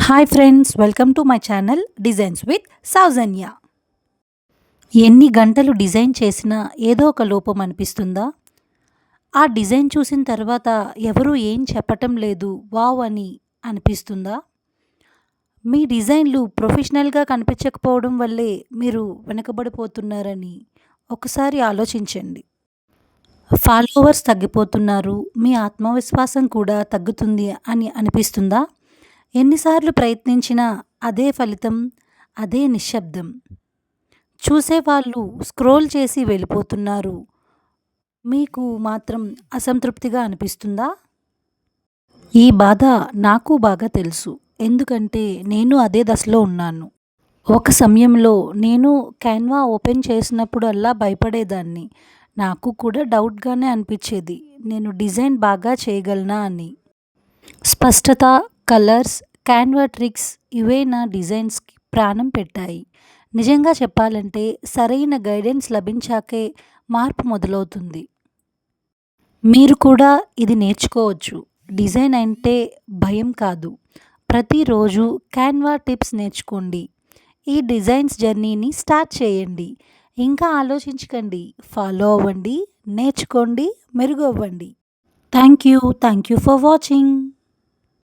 Hi friends, welcome to my channel designs with Soujanya. ఎన్ని గంటలు design చేసినా ఏదో ఒక లోపం అనిపిస్తుందా? ఆ డిజైన్ చూసిన తర్వాత ఎవరు ఏం చెప్పటం లేదు, వావ్ అని అనిపిస్తుందా? మీ డిజైన్లు ప్రొఫెషనల్గా కనిపించకపోవడం వల్లే మీరు వెనకబడిపోతున్నారని ఒకసారి ఆలోచించండి. ఫాలోవర్స్ తగ్గిపోతున్నారు, మీ ఆత్మవిశ్వాసం కూడా తగ్గుతుంది అని అనిపిస్తుందా? ఎన్నిసార్లు ప్రయత్నించినా అదే ఫలితం, అదే నిశ్శబ్దం. చూసేవాళ్ళు స్క్రోల్ చేసి వెళ్ళిపోతున్నారు. మీకు మాత్రం అసంతృప్తిగా అనిపిస్తుందా? ఈ బాధ నాకు బాగా తెలుసు. ఎందుకంటే నేను అదే దశలో ఉన్నాను. ఒక సమయంలో నేను క్యాన్వా ఓపెన్ చేసినప్పుడల్లా భయపడేదాన్ని. నాకు కూడా డౌట్‌గానే అనిపించేది. నేను డిజైన్ బాగా చేయగలనా అని. స్పష్టత, కలర్స్, క్యాన్వా ట్రిక్స్ ఇవే నా డిజైన్స్‌కి ప్రాణం పెట్టాయి. నిజంగా చెప్పాలంటే సరైన గైడెన్స్ లభించాకే మార్పు మొదలవుతుంది. మీరు కూడా ఇది నేర్చుకోవచ్చు. డిజైన్ అంటే భయం కాదు. ప్రతిరోజు క్యాన్వా టిప్స్ నేర్చుకోండి. ఈ డిజైన్స్ జర్నీని స్టార్ట్ చేయండి. ఇంకా ఆలోచించకండి. ఫాలో అవ్వండి, నేర్చుకోండి, మెరుగవ్వండి. Thank you for watching.